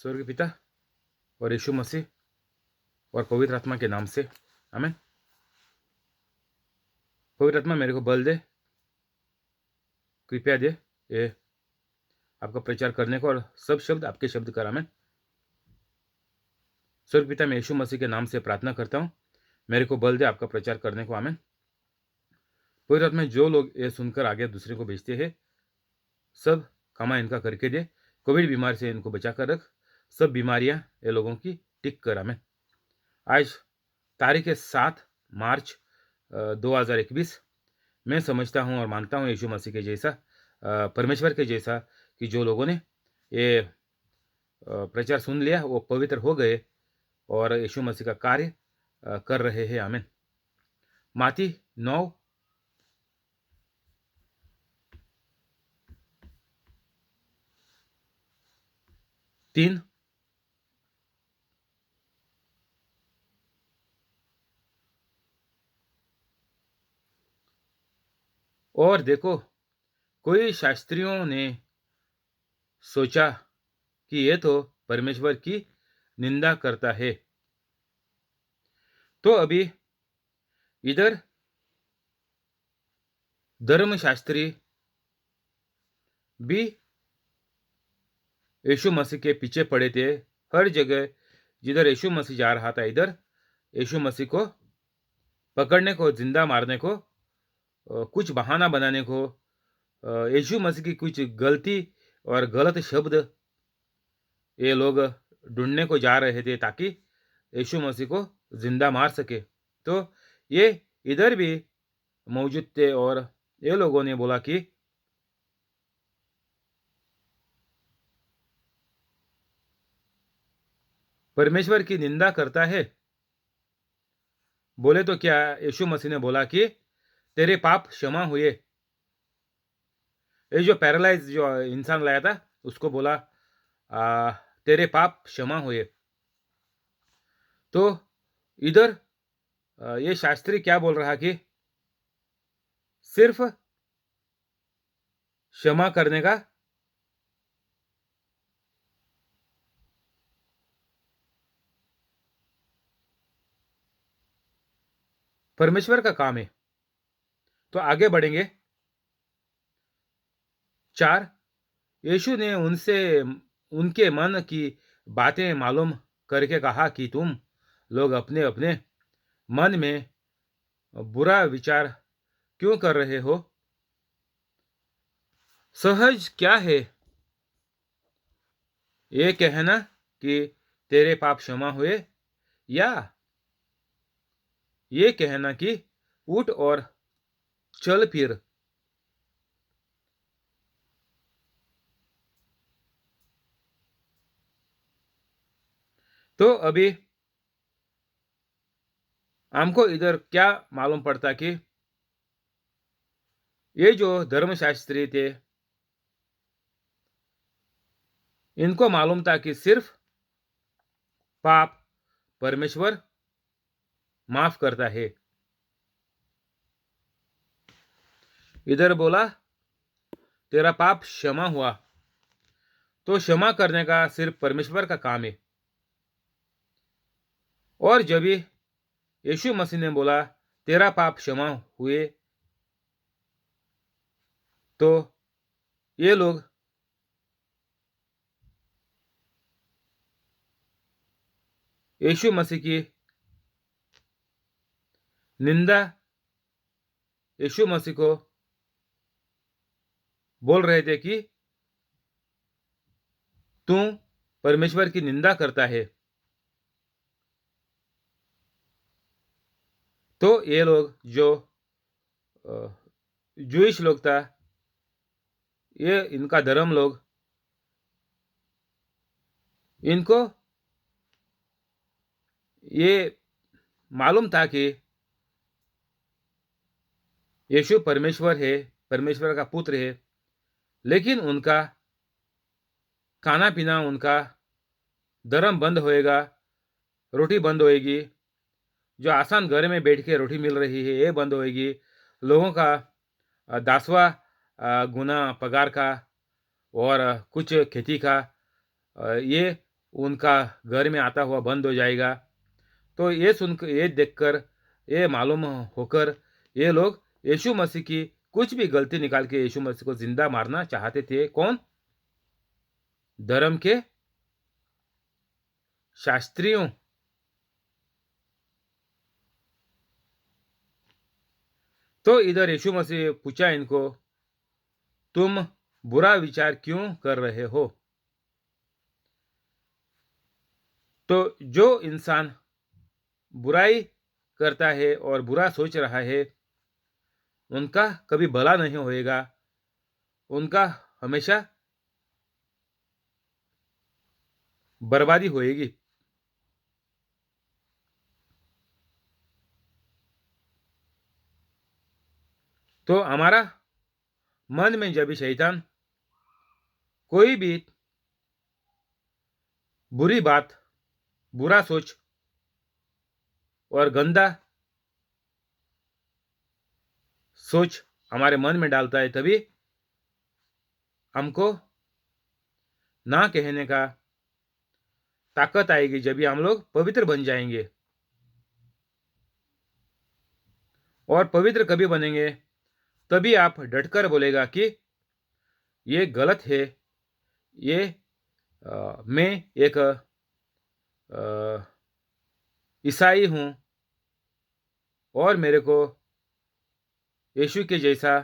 स्वर्गीय पिता और यीशु मसीह और पवित्र आत्मा के नाम से आमीन। पवित्र आत्मा मेरे को बल दे, कृपया दे ये आपका प्रचार करने को, और सब शब्द आपके शब्द कर। आमीन। स्वर्गीय पिता, मैं यीशु मसीह के नाम से प्रार्थना करता हूँ, मेरे को बल दे आपका प्रचार करने को। आमीन। पवित्र आत्मा, जो लोग ये सुनकर आगे दूसरे को भेजते हैं, सब कामा इनका करके दे। कोविड बीमारी से इनको बचा कर रख, सब बीमारियां ये लोगों की टिक कर। आमीन। आज तारीख है 7 मार्च 2021। मैं समझता हूँ और मानता हूँ यीशु मसीह के जैसा, परमेश्वर के जैसा, कि जो लोगों ने ये प्रचार सुन लिया वो पवित्र हो गए और यीशु मसीह का कार्य कर रहे हैं। आमीन। माती 9:3। और देखो, कोई शास्त्रियों ने सोचा कि ये तो परमेश्वर की निंदा करता है, तो अभी इधर धर्मशास्त्री भी यीशु मसीह के पीछे पड़े थे। हर जगह जिधर यीशु मसीह जा रहा था, इधर यीशु मसीह को पकड़ने को, जिंदा मारने को, कुछ बहाना बनाने को, यीशु मसीह की कुछ गलती और गलत शब्द ये लोग ढूंढने को जा रहे थे ताकि यीशु मसीह को जिंदा मार सके। तो ये इधर भी मौजूद थे और ये लोगों ने बोला कि परमेश्वर की निंदा करता है। बोले तो क्या, यीशु मसीह ने बोला कि तेरे पाप क्षमा हुए। ये जो पैरालाइज जो इंसान लाया था उसको बोला तेरे पाप क्षमा हुए। तो इधर ये शास्त्री क्या बोल रहा कि सिर्फ क्षमा करने का परमेश्वर का काम है। तो आगे बढ़ेंगे। 4, यीशु ने उनसे उनके मन की बातें मालूम करके कहा कि तुम लोग अपने अपने मन में बुरा विचार क्यों कर रहे हो? सहज क्या है ये कहना कि तेरे पाप क्षमा हुए, या ये कहना कि उठ और चल फिर? तो अभी हमको इधर क्या मालूम पड़ता कि ये जो धर्मशास्त्री थे, इनको मालूम था कि सिर्फ पाप परमेश्वर माफ करता है। इधर बोला तेरा पाप क्षमा हुआ, तो क्षमा करने का सिर्फ परमेश्वर का काम है। और जब यीशु मसीह ने बोला तेरा पाप क्षमा हुए, तो ये लोग यीशु मसीह की निंदा, यीशु मसीह को बोल रहे थे कि तू परमेश्वर की निंदा करता है। तो ये लोग जो जूइश लोग था, ये इनका धर्म लोग, इनको ये मालूम था कि यीशु परमेश्वर है, परमेश्वर का पुत्र है, लेकिन उनका खाना पीना, उनका धर्म बंद होएगा, रोटी बंद होएगी, जो आसान घर में बैठ के रोटी मिल रही है ये बंद होएगी, लोगों का 10वां गुना पगार का और कुछ खेती का ये उनका घर में आता हुआ बंद हो जाएगा। तो ये सुनकर, ये देखकर, ये मालूम होकर ये लोग यीशु मसीह की कुछ भी गलती निकाल के यीशु मसीह को जिंदा मारना चाहते थे। कौन? धर्म के शास्त्रियों। तो इधर यीशु मसीह पूछा इनको, तुम बुरा विचार क्यों कर रहे हो? तो जो इंसान बुराई करता है और बुरा सोच रहा है, उनका कभी भला नहीं होएगा, उनका हमेशा बर्बादी होएगी। तो हमारा मन में जब भी शैतान कोई भी बुरी बात, बुरा सोच और गंदा सोच हमारे मन में डालता है, तभी हमको ना कहने का ताकत आएगी, जब भी हम लोग पवित्र बन जाएंगे। और पवित्र कभी बनेंगे? तभी आप डटकर बोलेगा कि ये गलत है, ये मैं एक ईसाई हूँ और मेरे को यीशु के जैसा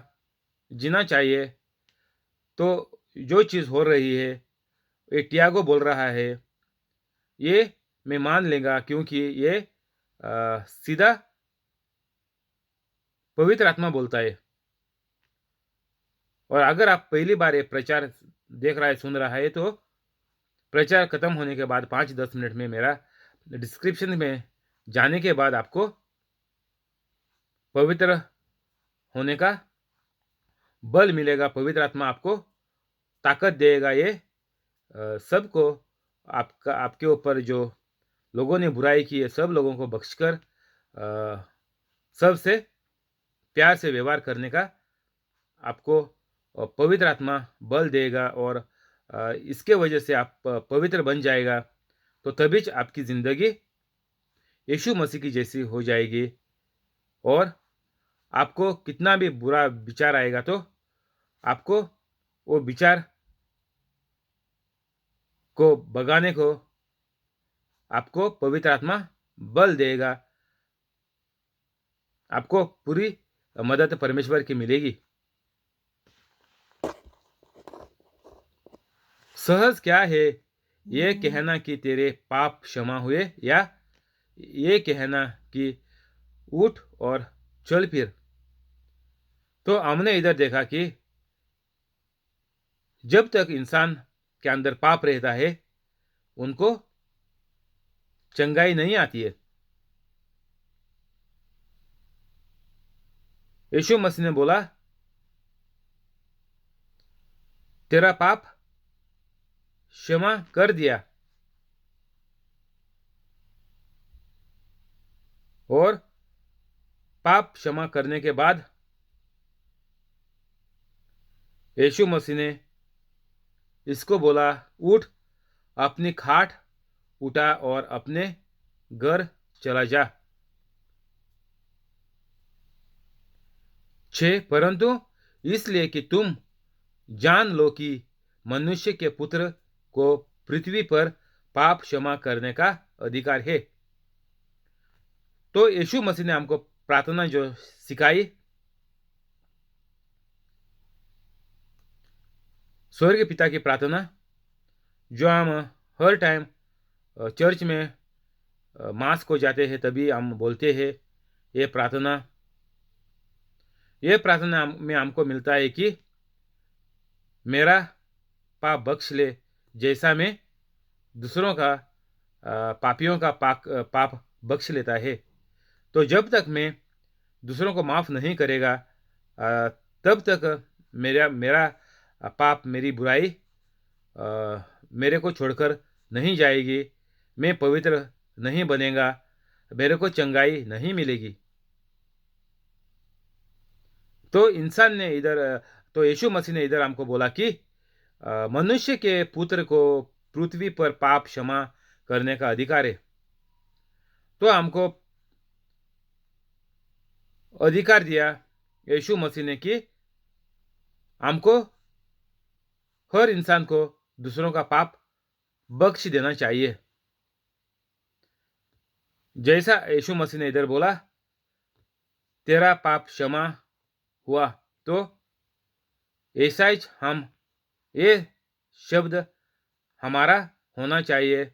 जीना चाहिए। तो जो चीज़ हो रही है, ये टियागो बोल रहा है, ये मैं मान लेगा, क्योंकि ये सीधा पवित्र आत्मा बोलता है। और अगर आप पहली बार ये प्रचार देख रहा है, सुन रहा है, तो प्रचार खत्म होने के बाद 5-10 मिनट में मेरा डिस्क्रिप्शन में जाने के बाद आपको पवित्र होने का बल मिलेगा। पवित्र आत्मा आपको ताकत देगा। ये सबको, आपके ऊपर जो लोगों ने बुराई की है, सब लोगों को बख्शकर सबसे प्यार से व्यवहार करने का आपको पवित्र आत्मा बल देगा। और इसके वजह से आप पवित्र बन जाएगा। तो तभी आपकी ज़िंदगी यीशु मसीह की जैसी हो जाएगी। और आपको कितना भी बुरा विचार आएगा, तो आपको वो विचार को भगाने को आपको पवित्र आत्मा बल देगा। आपको पूरी मदद परमेश्वर की मिलेगी। सहज क्या है ये कहना कि तेरे पाप क्षमा हुए, या ये कहना कि उठ और चल फिर। तो हमने इधर देखा कि जब तक इंसान के अंदर पाप रहता है, उनको चंगाई नहीं आती है। यीशु मसीह ने बोला, तेरा पाप क्षमा कर दिया। और पाप क्षमा करने के बाद यीशु मसीह ने इसको बोला, उठ, अपनी खाट उठा और अपने घर चला जा। 6 परंतु इसलिए कि तुम जान लो कि मनुष्य के पुत्र को पृथ्वी पर पाप क्षमा करने का अधिकार है। तो यीशु मसीह ने हमको प्रार्थना जो सिखाई, स्वर्ग पिता की प्रार्थना, जो हम हर टाइम चर्च में मास को जाते हैं तभी हम बोलते हैं, ये प्रार्थना में हमको मिलता है कि मेरा पाप बख्श ले, जैसा मैं दूसरों का पापियों का पाप बख्श लेता है। तो जब तक मैं दूसरों को माफ़ नहीं करेगा, तब तक मेरा मेरा पाप, मेरी बुराई मेरे को छोड़कर नहीं जाएगी। मैं पवित्र नहीं बनेगा, मेरे को चंगाई नहीं मिलेगी। तो इंसान ने इधर, तो यीशु मसीह ने इधर हमको बोला कि मनुष्य के पुत्र को पृथ्वी पर पाप क्षमा करने का अधिकार है। तो हमको अधिकार दिया यीशु मसीह ने कि हमको हर इंसान को दूसरों का पाप बख्श देना चाहिए। जैसा यीशु मसीह ने इधर बोला तेरा पाप क्षमा हुआ, तो ऐसा ही हम ये शब्द हमारा होना चाहिए।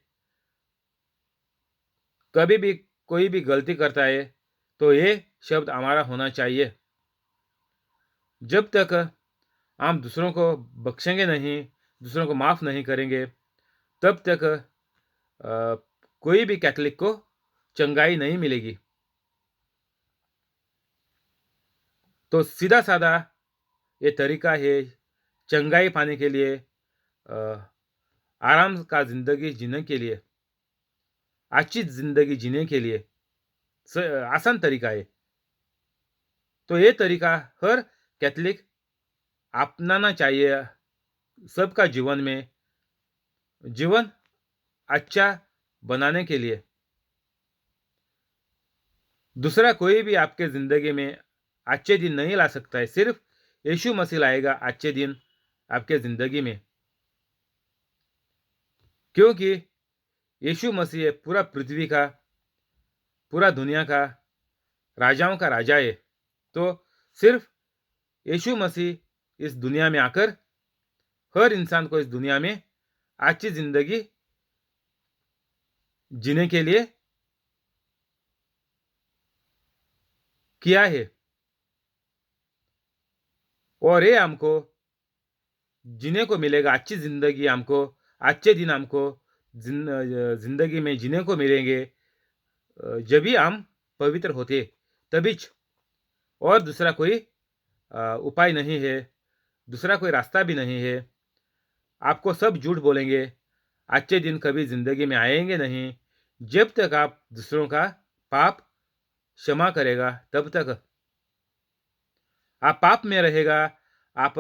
कभी भी कोई भी गलती करता है तो ये शब्द हमारा होना चाहिए। जब तक हम दूसरों को बख्शेंगे नहीं, दूसरों को माफ नहीं करेंगे, तब तक कोई भी कैथलिक को चंगाई नहीं मिलेगी। तो सीधा साधा ये तरीका है चंगाई पाने के लिए, आराम का जिंदगी जीने के लिए, अच्छी जिंदगी जीने के लिए आसान तरीका है। तो ये तरीका हर कैथलिक अपनाना चाहिए सबका जीवन में, जीवन अच्छा बनाने के लिए। दूसरा कोई भी आपके जिंदगी में अच्छे दिन नहीं ला सकता है, सिर्फ यीशु मसीह लाएगा अच्छे दिन आपके जिंदगी में, क्योंकि यीशु मसीह पूरा पृथ्वी का, पूरा दुनिया का, राजाओं का राजा है। तो सिर्फ यीशु मसीह इस दुनिया में आकर हर इंसान को इस दुनिया में अच्छी जिंदगी जीने के लिए किया है, और ये हमको जीने को मिलेगा। अच्छी जिंदगी हमको, अच्छे दिन हमको जिंदगी में जीने को मिलेंगे जब भी हम पवित्र होते, तभी। और दूसरा कोई उपाय नहीं है, दूसरा कोई रास्ता भी नहीं है। आपको सब झूठ बोलेंगे, अच्छे दिन कभी जिंदगी में आएंगे नहीं। जब तक आप दूसरों का पाप क्षमा करेगा तब तक आप पाप में रहेगा, आप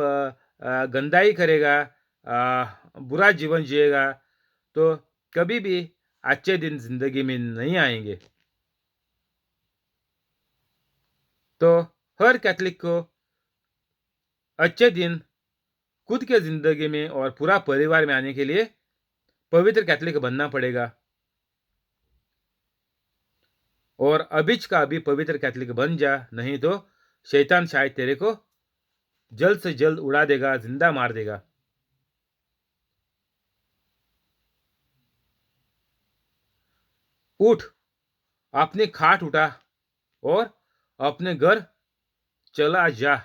गंदाई करेगा, बुरा जीवन जिएगा, तो कभी भी अच्छे दिन जिंदगी में नहीं आएंगे। तो हर कैथलिक को अच्छे दिन खुद के जिंदगी में और पूरा परिवार में आने के लिए पवित्र कैथलिक बनना पड़ेगा। और अभिच का अभी पवित्र कैथलिक बन जा, नहीं तो शैतान शायद तेरे को जल्द से जल्द उड़ा देगा, जिंदा मार देगा। उठ, अपनी खाट उठा और अपने घर चला जा।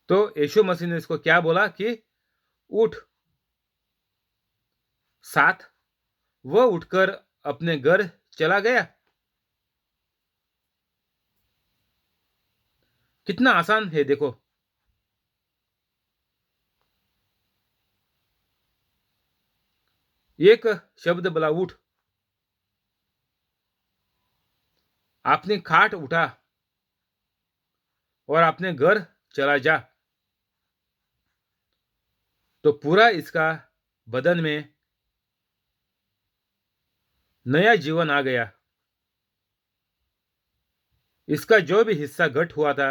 तो यीशु मसीह ने इसको क्या बोला कि उठ। साथ वह उठकर अपने घर चला गया। कितना आसान है देखो। एक शब्द बोला उठ, अपनी खाट उठा और अपने घर चला जा, तो पूरा इसका बदन में नया जीवन आ गया। इसका जो भी हिस्सा घट हुआ था,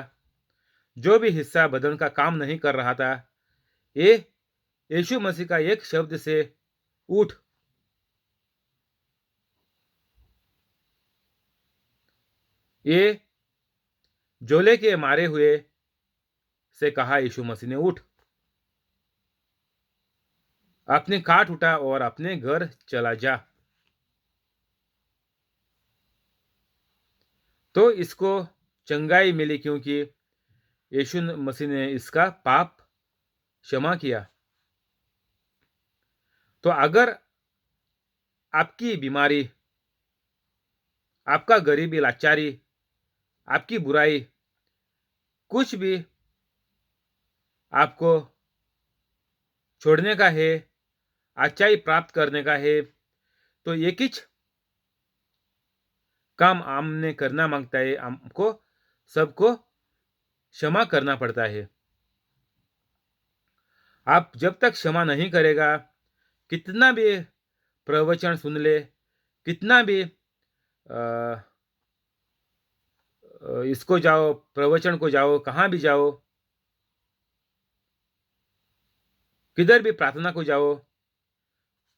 जो भी हिस्सा बदन का काम नहीं कर रहा था, ये यीशु मसीह का एक शब्द से उठ, ये जोले के मारे हुए से कहा यीशु मसीह ने उठ, अपनी खाट उठा और अपने घर चला जा। तो इसको चंगाई मिली क्योंकि यीशु मसीह ने इसका पाप क्षमा किया। तो अगर आपकी बीमारी, आपका गरीबी, लाचारी, आपकी बुराई कुछ भी आपको छोड़ने का है, अच्छाई प्राप्त करने का है, तो एक ही काम हमने करना मांगता है हमको, सबको क्षमा करना पड़ता है। आप जब तक क्षमा नहीं करेगा, कितना भी प्रवचन सुन ले, कितना भी इसको जाओ, प्रवचन को जाओ, कहाँ भी जाओ, किधर भी प्रार्थना को जाओ,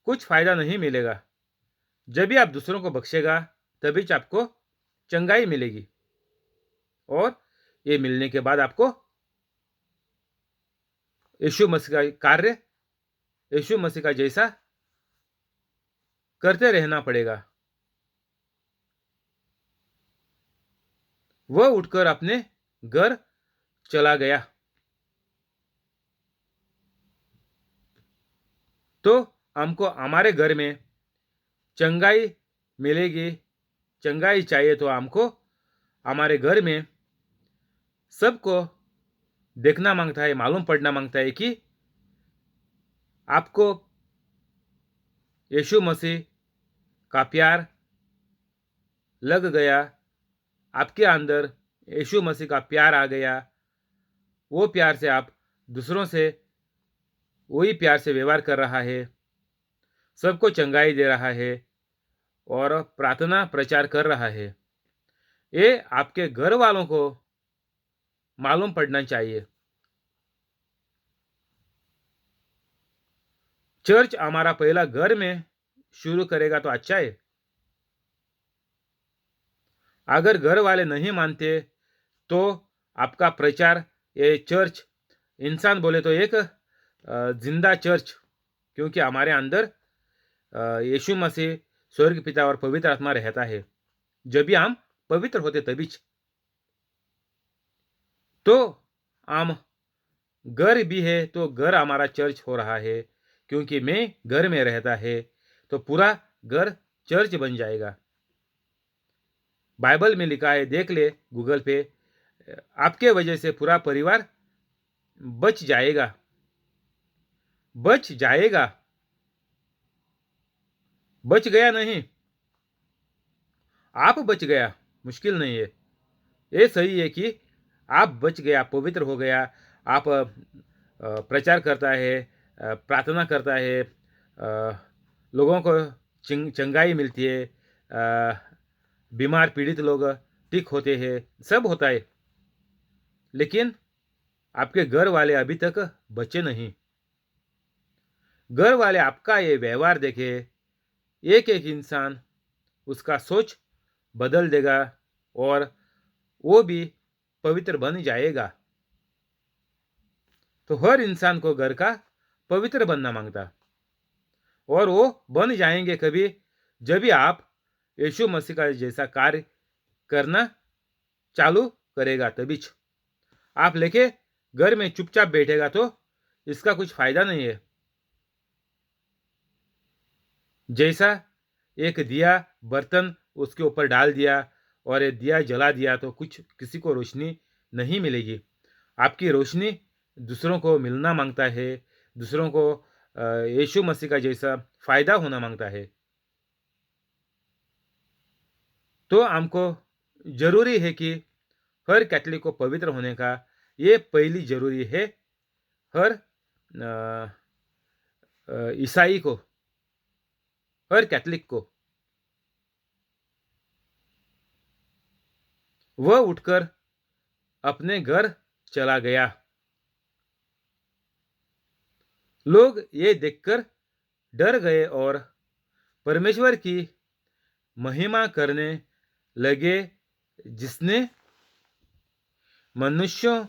कुछ फायदा नहीं मिलेगा। जब भी आप दूसरों को बख्शेगा, तभी आपको चंगाई मिलेगी, और ये मिलने के बाद आपको यीशु मसीह का कार्य, यीशु मसीह का जैसा करते रहना पड़ेगा। वह उठकर अपने घर चला गया। तो हमको हमारे घर में चंगाई मिलेगी। चंगाई चाहिए तो हमको हमारे घर में सबको देखना मांगता है, मालूम पड़ना मांगता है कि आपको यीशु मसीह का प्यार लग गया, आपके अंदर यीशु मसीह का प्यार आ गया। वो प्यार से आप दूसरों से वही प्यार से व्यवहार कर रहा है, सबको चंगाई दे रहा है और प्रार्थना प्रचार कर रहा है। ये आपके घर वालों को मालूम पड़ना चाहिए। चर्च हमारा पहला घर में शुरू करेगा तो अच्छा है। अगर घर वाले नहीं मानते तो आपका प्रचार, ये चर्च, इंसान बोले तो एक जिंदा चर्च, क्योंकि हमारे अंदर यीशु मसीह, स्वर्ग पिता और पवित्र आत्मा रहता है। जब भी हम पवित्र होते तभी तो हम घर भी है, तो घर हमारा चर्च हो रहा है। क्योंकि मैं घर में रहता है तो पूरा घर चर्च बन जाएगा। बाइबल में लिखा है, देख ले गूगल पे, आपके वजह से पूरा परिवार बच जाएगा, बच जाएगा। बच गया नहीं, आप बच गया, मुश्किल नहीं है। ये सही है कि आप बच गया, पवित्र हो गया। आप प्रचार करता है, प्रार्थना करता है, लोगों को चंगाई मिलती है, बीमार पीड़ित लोग ठीक होते हैं, सब होता है। लेकिन आपके घर वाले अभी तक बचे नहीं। घर वाले आपका ये व्यवहार देखे, एक एक इंसान उसका सोच बदल देगा और वो भी पवित्र बन जाएगा। तो हर इंसान को घर का पवित्र बनना मांगता, और वो बन जाएंगे कभी, जब भी आप यीशु मसीह का जैसा कार्य करना चालू करेगा। तभी आप लेके घर में चुपचाप बैठेगा तो इसका कुछ फायदा नहीं है। जैसा एक दिया बर्तन उसके ऊपर डाल दिया और ये दिया जला दिया तो कुछ किसी को रोशनी नहीं मिलेगी। आपकी रोशनी दूसरों को मिलना मांगता है, दूसरों को यीशु मसीह का जैसा फायदा होना मांगता है। तो हमको जरूरी है कि हर कैथलिक को पवित्र होने का ये पहली जरूरी है। हर ईसाई को, हर कैथलिक को। वह उठकर अपने घर चला गया। लोग ये देखकर डर गए और परमेश्वर की महिमा करने लगे, जिसने मनुष्यों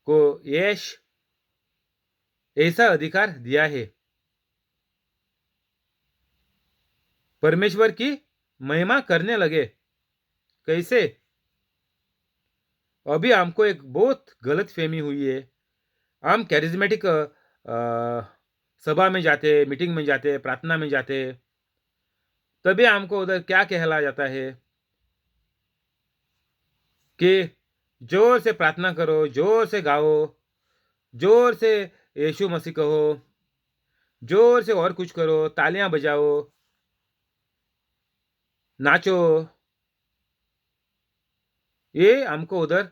को यश ऐसा अधिकार दिया है। परमेश्वर की महिमा करने लगे। कैसे? अभी हमको एक बहुत गलत फहमी हुई है। हम कैरिज्मेटिक सभा में जाते, मीटिंग में जाते, प्रार्थना में जाते, तभी हमको उधर क्या कहला जाता है कि जोर से प्रार्थना करो, जोर से गाओ, जोर से यीशु मसीह कहो, जोर से और कुछ करो, तालियां बजाओ, नाचो। ये हमको उधर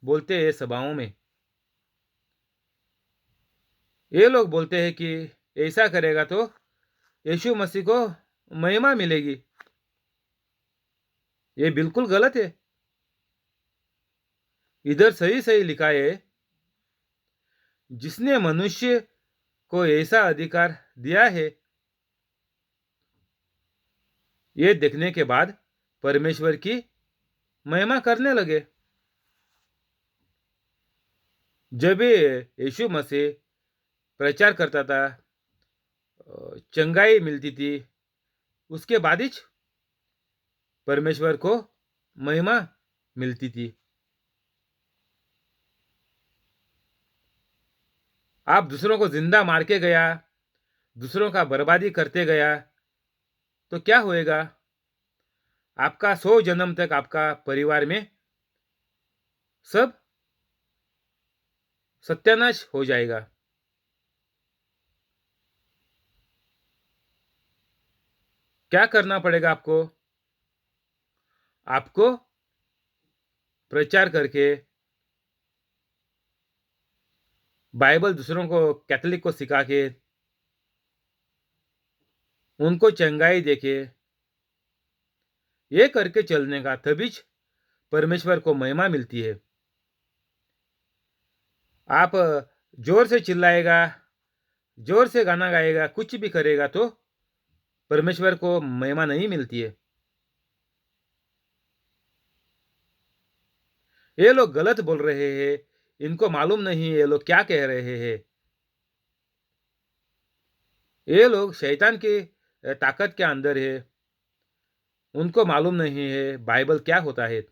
बोलते हैं सभाओं में। ये लोग बोलते हैं कि ऐसा करेगा तो यीशु मसीह को महिमा मिलेगी। ये बिल्कुल गलत है। इधर सही सही लिखा है, जिसने मनुष्य को ऐसा अधिकार दिया है, ये देखने के बाद परमेश्वर की महिमा करने लगे। जब ये यीशु मसीह प्रचार करता था, चंगाई मिलती थी, उसके बाद ही परमेश्वर को महिमा मिलती थी। आप दूसरों को जिंदा मार के गया, दूसरों का बर्बादी करते गया, तो क्या होएगा? आपका 100 जन्म तक आपका परिवार में सब सत्यानाश हो जाएगा। क्या करना पड़ेगा आपको? आपको प्रचार करके बाइबल दूसरों को, कैथोलिक को सिखा के, उनको चंगाई देके, ये करके चलने का, तभी परमेश्वर को महिमा मिलती है। आप जोर से चिल्लाएगा, जोर से गाना गाएगा, कुछ भी करेगा तो परमेश्वर को महिमा नहीं मिलती है। ये लोग गलत बोल रहे हैं, इनको मालूम नहीं ये लोग क्या कह रहे हैं। ये लोग शैतान की ताकत के अंदर है, उनको मालूम नहीं है बाइबल क्या होता है।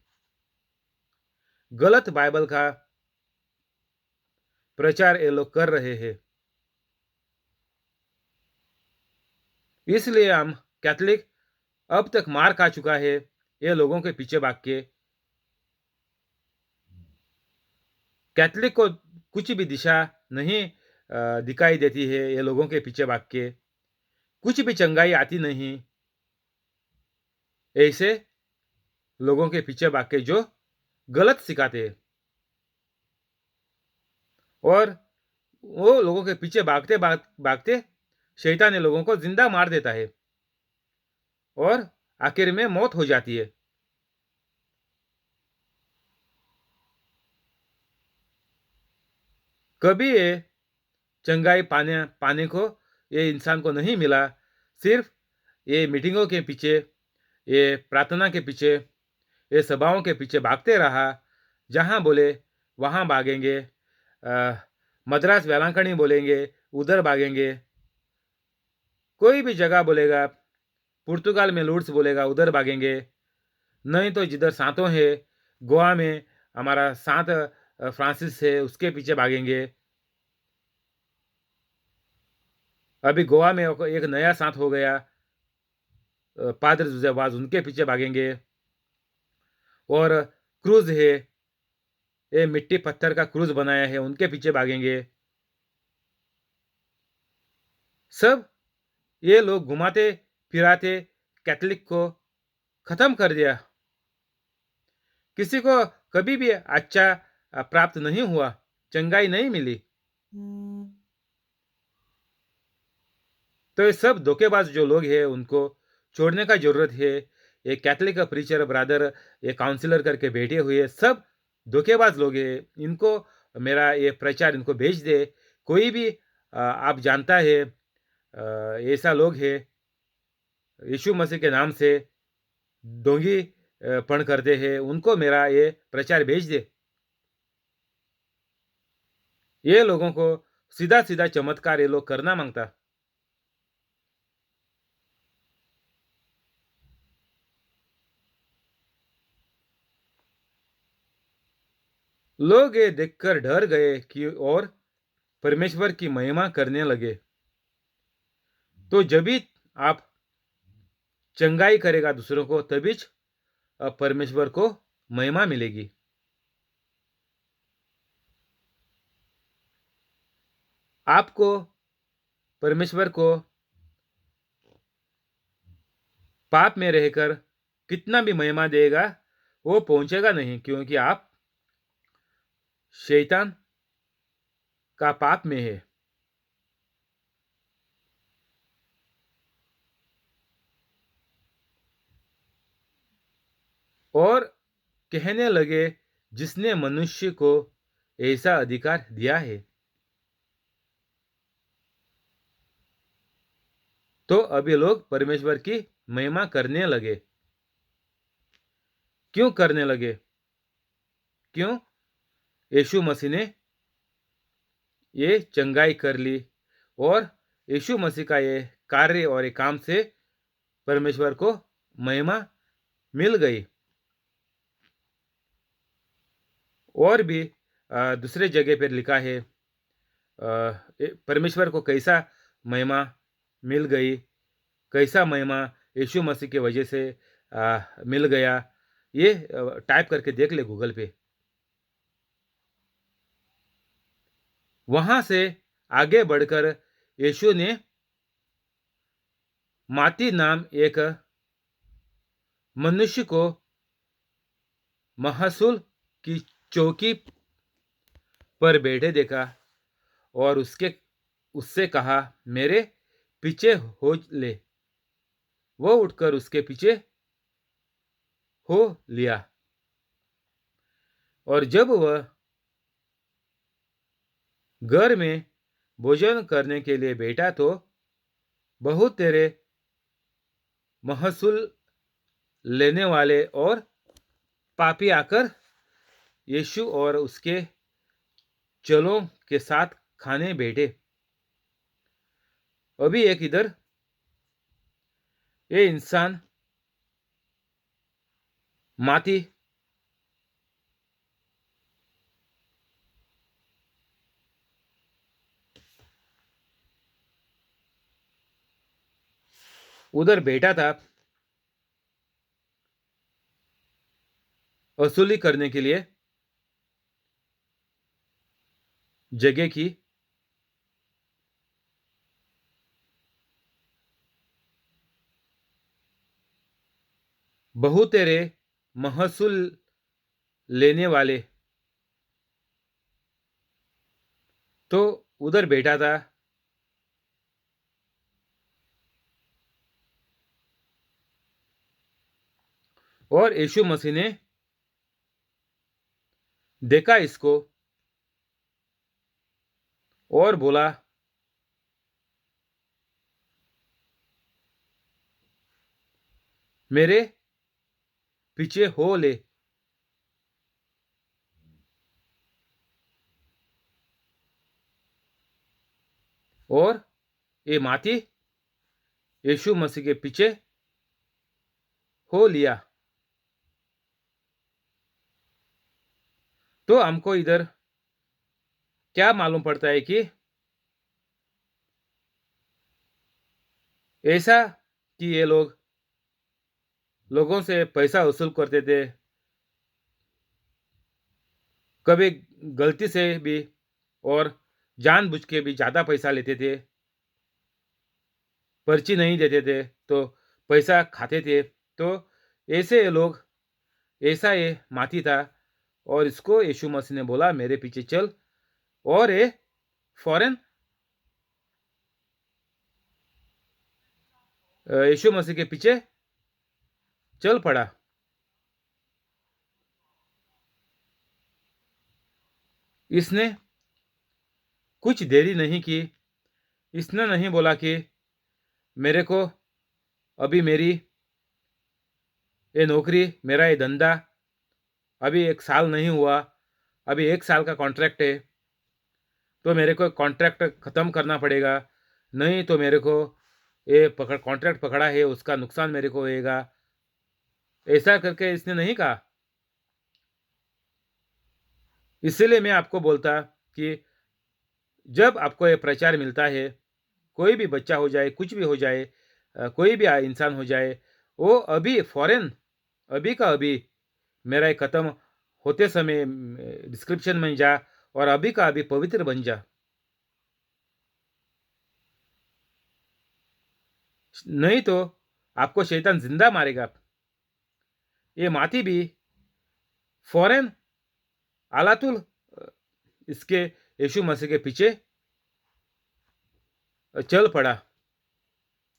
गलत बाइबल का प्रचार ये लोग कर रहे हैं। इसलिए हम कैथोलिक अब तक मार खा चुका है ये लोगों के पीछे भाग के। कैथोलिक को कुछ भी दिशा नहीं दिखाई देती है ये लोगों के पीछे भाग के, कुछ भी चंगाई आती नहीं ऐसे लोगों के पीछे भाग के जो गलत सिखाते हैं। और वो लोगों के पीछे भागते शैतान ने लोगों को जिंदा मार देता है और आखिर में मौत हो जाती है। कभी ये चंगाई पाने पाने को ये इंसान को नहीं मिला। सिर्फ ये मीटिंगों के पीछे, ये प्रार्थना के पीछे, ये सभाओं के पीछे भागते रहा। जहाँ बोले वहाँ भागेंगे। मद्रास वेलांकणी बोलेंगे, उधर भागेंगे। कोई भी जगह बोलेगा, पुर्तगाल में लूट्स बोलेगा, उधर भागेंगे। नहीं तो जिधर सातों है, गोवा में हमारा सात फ्रांसिस है, उसके पीछे भागेंगे। अभी गोवा में एक नया साथ हो गया, पादर जुजेवाज, उनके पीछे भागेंगे। और क्रूज है, ये मिट्टी पत्थर का क्रूज बनाया है, उनके पीछे भागेंगे। सब ये लोग घुमाते फिराते कैथोलिक को खत्म कर दिया। किसी को कभी भी अच्छा प्राप्त नहीं हुआ, चंगाई नहीं मिली। तो ये सब धोखेबाज जो लोग हैं उनको छोड़ने का जरूरत है। ये कैथोलिक का प्रीचर ब्रदर, ये काउंसलर करके बैठे हुए सब धोखेबाज लोग हैं। इनको मेरा ये प्रचार इनको भेज दे। कोई भी आप जानता है ऐसा लोग है यीशु मसीह के नाम से ढोंगी पण करते हैं, उनको मेरा ये प्रचार भेज दे। ये लोगों को सीधा सीधा चमत्कार ये लोग करना मांगता। लोग ये देखकर डर गए कि और परमेश्वर की महिमा करने लगे। तो जब भी आप चंगाई करेगा दूसरों को, तभी परमेश्वर को महिमा मिलेगी। आपको परमेश्वर को पाप में रहकर कितना भी महिमा देगा वो पहुंचेगा नहीं, क्योंकि आप शैतान का पाप में है। और कहने लगे, जिसने मनुष्य को ऐसा अधिकार दिया है, तो अब ये लोग परमेश्वर की महिमा करने लगे। क्यों करने लगे? क्यों? यीशु मसीह ने ये चंगाई कर ली और यीशु मसीह का ये कार्य और ये काम से परमेश्वर को महिमा मिल गई। और भी दूसरे जगह पर लिखा है, परमेश्वर को कैसा महिमा मिल गई, कैसा महिमा यीशु मसीह की वजह से मिल गया। ये टाइप करके देख ले गूगल पे। वहां से आगे बढ़कर यीशु ने माती नाम एक मनुष्य को महसूल की चौकी पर बैठे देखा और उससे कहा, मेरे पीछे हो ले। वो उठकर उसके पीछे हो लिया। और जब वह घर में भोजन करने के लिए बैठा तो बहुत तेरे महसूल लेने वाले और पापी आकर यीशु और उसके चेलों के साथ खाने बैठे। अभी एक इधर ये इंसान माती उधर बैठा था वसूली करने के लिए जगह की। बहुत तेरे महसूल लेने वाले तो उधर बैठा था। और यीशु मसीह ने देखा इसको और बोला, मेरे पीछे हो ले। और ये माती यीशु मसीह के पीछे हो लिया। तो हमको इधर क्या मालूम पड़ता है कि ऐसा कि ये लोग लोगों से पैसा वसूल करते थे, कभी गलती से भी और जानबूझ के भी ज़्यादा पैसा लेते थे, पर्ची नहीं देते थे तो पैसा खाते थे। तो ऐसे लोग, ऐसा ये माती था और इसको यीशु मसीह ने बोला, मेरे पीछे चल। और ये फौरन यीशु मसीह के पीछे चल पड़ा। इसने कुछ देरी नहीं की। इसने नहीं बोला कि मेरे को अभी मेरी ये नौकरी, मेरा ये धंधा अभी 1 साल नहीं हुआ, अभी 1 साल का कॉन्ट्रैक्ट है, तो मेरे को कॉन्ट्रैक्ट ख़त्म करना पड़ेगा, नहीं तो मेरे को ये कॉन्ट्रैक्ट पकड़ा है उसका नुकसान मेरे को होएगा। ऐसा करके इसने नहीं कहा। इसीलिए मैं आपको बोलता कि जब आपको ये प्रचार मिलता है, कोई भी बच्चा हो जाए, कुछ भी हो जाए, कोई भी इंसान हो जाए, वो अभी फौरन, अभी का अभी मेरा ये ख़त्म होते समय डिस्क्रिप्शन में जा और अभी का अभी पवित्र बन जा। नहीं तो आपको शैतान जिंदा मारेगा। ये माती भी फौरन आलातुल इसके यीशु मसीह के पीछे चल पड़ा,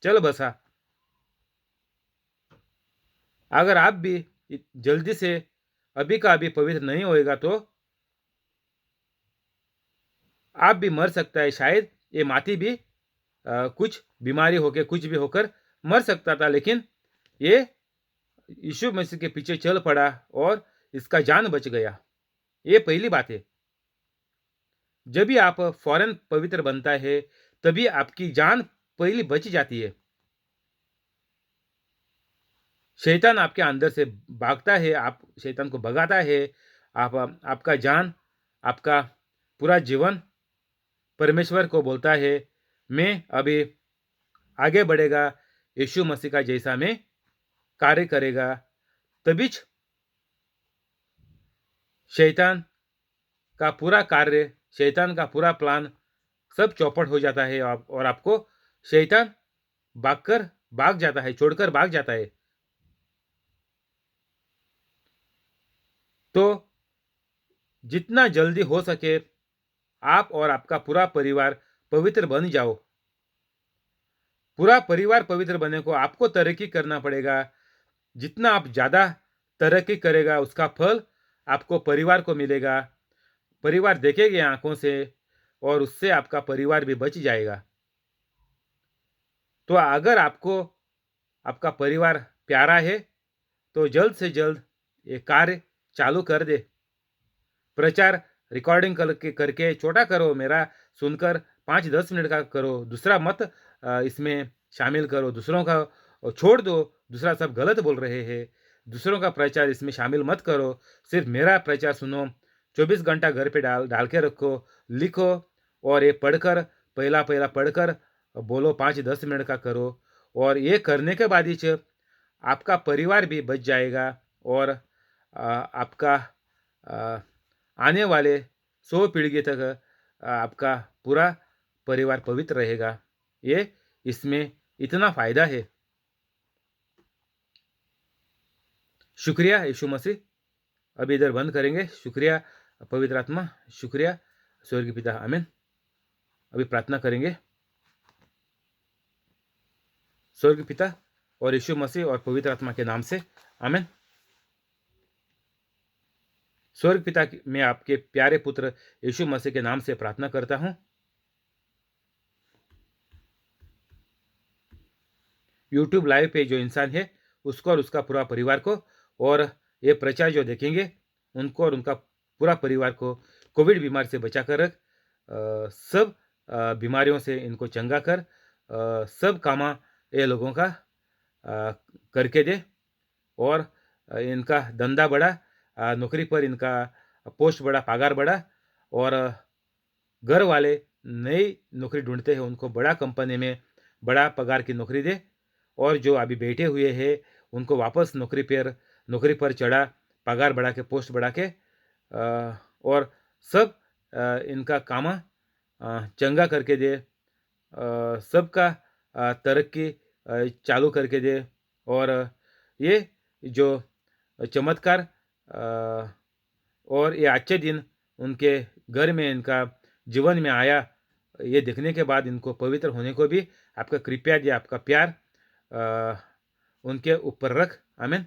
चल बसा। अगर आप भी जल्दी से अभी का अभी पवित्र नहीं होएगा तो आप भी मर सकता है। शायद ये माती भी कुछ बीमारी होकर कुछ भी होकर मर सकता था, लेकिन ये यीशु मसीह के पीछे चल पड़ा और इसका जान बच गया। ये पहली बात है। जब भी आप फौरन पवित्र बनता है तभी आपकी जान पहली बच जाती है। शैतान आपके अंदर से भागता है, आप शैतान को भगाता है। आपका जान, आपका पूरा जीवन परमेश्वर को बोलता है मैं अभी आगे बढ़ेगा, यीशु मसीह का जैसा मैं कार्य करेगा। तभी शैतान का पूरा कार्य, शैतान का पूरा प्लान सब चौपट हो जाता है और आपको शैतान भाग जाता है, छोड़कर भाग जाता है। तो जितना जल्दी हो सके आप और आपका पूरा परिवार पवित्र बन जाओ। पूरा परिवार पवित्र बनने को आपको तरक्की करना पड़ेगा। जितना आप ज़्यादा तरक्की करेगा उसका फल आपको परिवार को मिलेगा। परिवार देखेंगे आंखों से और उससे आपका परिवार भी बच जाएगा। तो अगर आपको आपका परिवार प्यारा है तो जल्द से जल्द ये कार्य चालू कर दे। प्रचार रिकॉर्डिंग करके छोटा करो, मेरा सुनकर 5-10 मिनट का करो, दूसरा मत इसमें शामिल करो, दूसरों का छोड़ दो। दूसरा सब गलत बोल रहे हैं, दूसरों का प्रचार इसमें शामिल मत करो, सिर्फ मेरा प्रचार सुनो। 24 घंटा घर पे डाल के रखो, लिखो और ये पढ़कर पहला पहला पढ़कर बोलो, 5-10 मिनट का करो। और ये करने के बाद ही आपका परिवार भी बच जाएगा और आपका आने वाले 100 पीढ़ी तक आपका पूरा परिवार पवित्र रहेगा। ये इसमें इतना फायदा है। शुक्रिया यीशु मसीह। अभी इधर बंद करेंगे। शुक्रिया पवित्र आत्मा, शुक्रिया स्वर्गीय पिता, आमीन। अभी प्रार्थना करेंगे। स्वर्गीय पिता और यीशु मसीह और पवित्र आत्मा के नाम से, आमीन। स्वर्ग पिता, मैं आपके प्यारे पुत्र यीशु मसीह के नाम से प्रार्थना करता हूँ। यूट्यूब लाइव पे जो इंसान है उसको और उसका पूरा परिवार को, और ये प्रचार जो देखेंगे उनको और उनका पूरा परिवार को कोविड बीमारी से बचा कर रख। सब बीमारियों से इनको चंगा कर, सब कामा ये लोगों का करके दे, और इनका धंधा बढ़ा, नौकरी पर इनका पोस्ट बढ़ा, पगार बढ़ा, और घर वाले नई नौकरी ढूंढते हैं उनको बड़ा कंपनी में बड़ा पगार की नौकरी दे, और जो अभी बैठे हुए हैं उनको वापस नौकरी पर चढ़ा, पगार बढ़ा के, पोस्ट बढ़ा के, और सब इनका काम चंगा करके दे, सबका तरक्की चालू करके दे। और ये जो चमत्कार और ये अच्छे दिन उनके घर में, इनका जीवन में आया, ये देखने के बाद इनको पवित्र होने को भी आपका कृपया दिया, आपका प्यार उनके ऊपर रख, आमीन।